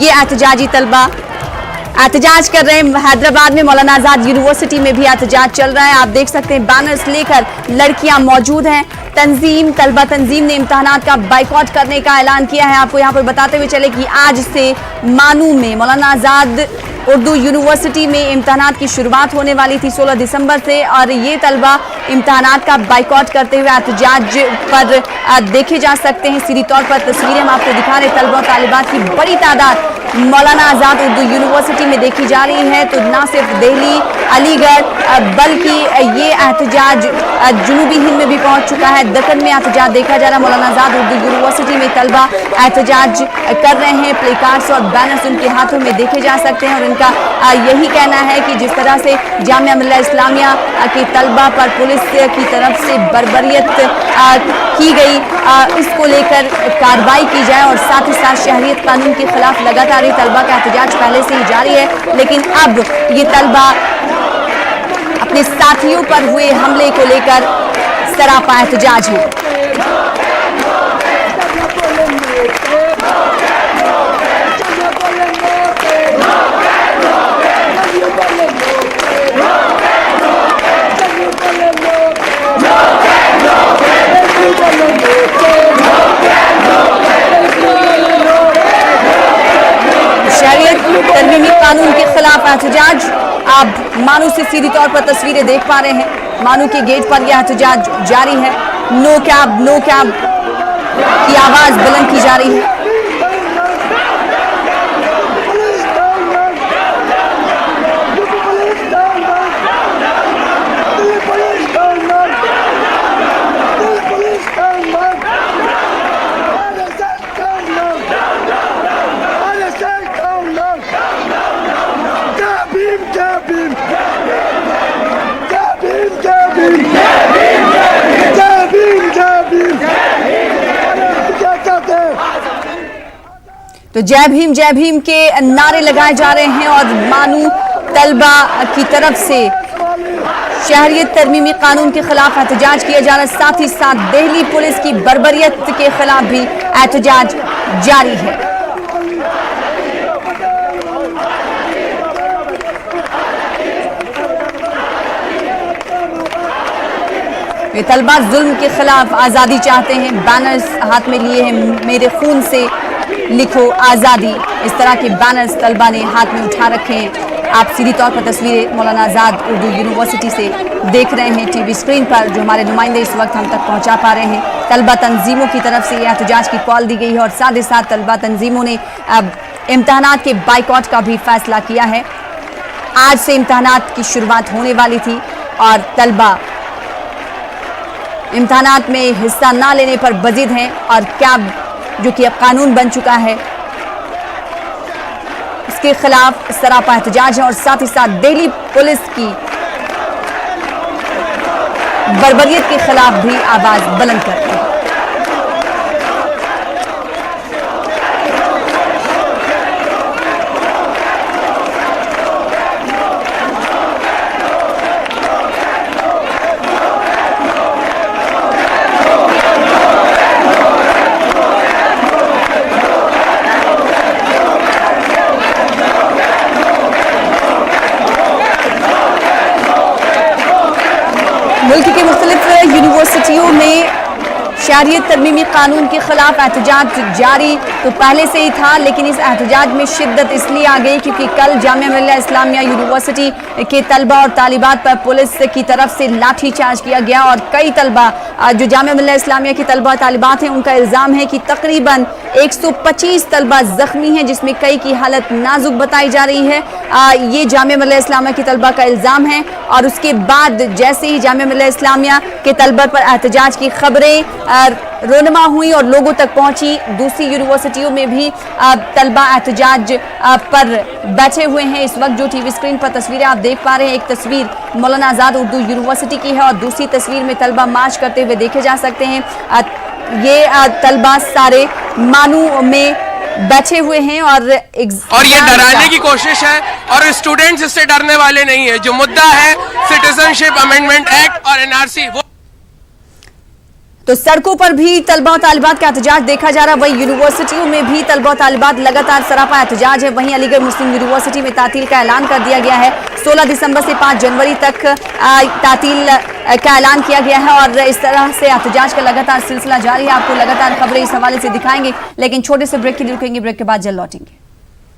ये एहतजाजी तलबा एहतजाज कर रहे हैं। हैदराबाद में मौलाना आजाद यूनिवर्सिटी में भी एहतजाज चल रहा है। आप देख सकते हैं बैनर्स लेकर लड़कियां मौजूद हैं। तलबा तंजीम ने इम्तहानात का बाइकआउट करने का ऐलान किया है। आपको यहाँ पर बताते हुए चले कि आज से मानू में मौलाना आजाद उर्दू यूनिवर्सिटी में इम्तहानात की शुरुआत होने वाली थी 16 दिसंबर से, और ये तलबा इम्तहानात का बाइकआउट करते हुए एहतजाज पर देखे जा सकते हैं। सीधी तौर पर तस्वीरें हम आपको दिखा रहे हैं। तलबा और तालिबात की बड़ी तादाद मौलाना आजाद उर्दू यूनिवर्सिटी में देखी जा रही है। तो ना सिर्फ दिल्ली, अलीगढ़, बल्कि ये एहतजाज जुनूबी हिंद में भी पहुंच चुका है। दक्कन में एहतजाज देखा जा रहा है। मौलाना आजाद उर्दू यूनिवर्सिटी में तलबा एहतजाज कर रहे हैं। प्ले कार्ड्स और बैनर्स उनके हाथों में देखे जा सकते हैं और इनका यही कहना है कि जिस तरह से जामिया मिल्ला इस्लामिया की तलबा पर पुलिस की तरफ से बर्बरियत की गई, इसको लेकर कार्रवाई की जाए और साथ ही साथ शहरियत कानून के खिलाफ लगातार ये तलबा का एहतजाज पहले से ही जारी है। लेकिन अब ये तलबा अपने साथियों पर हुए हमले को लेकर सरापा एहतजाज है। शहरियत तरमीमी कानून के खिलाफ एहतजाज। आप मानू से सीधी तौर पर तस्वीरें देख पा रहे हैं। मानू के गेट पर यह एहतजाज जारी है। नो कैब की आवाज बुलंद की जा रही है। तो जय भीम के नारे लगाए जा रहे हैं और मानू तलबा की तरफ से शहरियत तरमीमी कानून के खिलाफ एहतजाज किया जा रहा है। साथ ही साथ दिल्ली पुलिस की बर्बरियत के खिलाफ भी एहतजाज जारी है। ये तलबा जुल्म के खिलाफ आज़ादी चाहते हैं। बैनर्स हाथ में लिए हैं। मेरे खून से लिखो आज़ादी, इस तरह के बैनर्स तलबा ने हाथ में उठा रखे हैं। आप सीधी तौर पर तस्वीरें मौलाना आज़ाद उर्दू यूनिवर्सिटी से देख रहे हैं टीवी स्क्रीन पर, जो हमारे नुमाइंदे इस वक्त हम तक पहुंचा पा रहे हैं। तलबा तंजीमों की तरफ से यह एहतजाज की कॉल दी गई है और साथ ही साथ तलबा तंजीमों ने अब इम्तहानात के बाइकआउट का भी फैसला किया है। आज से इम्तहानात की शुरुआत होने वाली थी और तलबा इम्तहानात में हिस्सा ना लेने पर बजिद हैं और कैब जो कि अब कानून बन चुका है, इसके खिलाफ सरापा एहतजाज है और साथ ही साथ दिल्ली पुलिस की बर्बरियत के खिलाफ भी आवाज बुलंद करते हैं। मुल्क की मुख्तलिफ यूनिवर्सिटियों में शहरियत तरमीमी कानून के खिलाफ एहतजाज जारी तो पहले से ही था, लेकिन इस एहतजाज में शिद्दत इसलिए आ गई क्योंकि कल जामिया मिल्ला इस्लामिया यूनिवर्सिटी के तलबा और तालिबात पर पुलिस की तरफ से लाठीचार्ज किया गया और कई तलबा जो जामिया मिल्ला इस्लामिया की तलबा और तालिबात हैं, उनका इल्ज़ाम है कि तकरीबन 125 तलबा जख्मी हैं, जिसमें कई की हालत नाजुक बताई जा रही है। ये जामिया मिल्ला इस्लामिया की तलबा का इल्ज़ाम है और उसके बाद जैसे ही जामिया मिल्ला इस्लामिया के तलबा पर एहतजाज की खबरें रोनमा हुई और लोगों तक पहुंची, दूसरी यूनिवर्सिटियों में भी तलबा एहतजाज पर बैठे हुए हैं। इस वक्त जो टीवी स्क्रीन पर तस्वीरें आप देख पा रहे हैं, एक तस्वीर मौलाना आजाद उर्दू यूनिवर्सिटी की है और दूसरी तस्वीर में तलबा मार्च करते हुए देखे जा सकते हैं। ये तलबा सारे मानू में बैठे हुए हैं और ये डराने की कोशिश है और स्टूडेंट्स इससे डरने वाले नहीं है। जो मुद्दा है सिटीजनशिप अमेंडमेंट एक्ट और एनआरसी, वो तो सड़कों पर भी तलबा और तालिबात का एहतजाज देखा जा रहा है, वहीं यूनिवर्सिटियों में भी तलबा और तालिबात लगातार सरापा एहतजाज है। वहीं अलीगढ़ मुस्लिम यूनिवर्सिटी में तातील का ऐलान कर दिया गया है। 16 दिसंबर से 5 जनवरी तक तातील का ऐलान किया गया है और इस तरह से एहतजाज का लगातार सिलसिला जारी है। आपको लगातार खबरें इस हवाले से दिखाएंगे, लेकिन छोटे से ब्रेक के लिए रुकेंगे, ब्रेक के बाद जल्द लौटेंगे।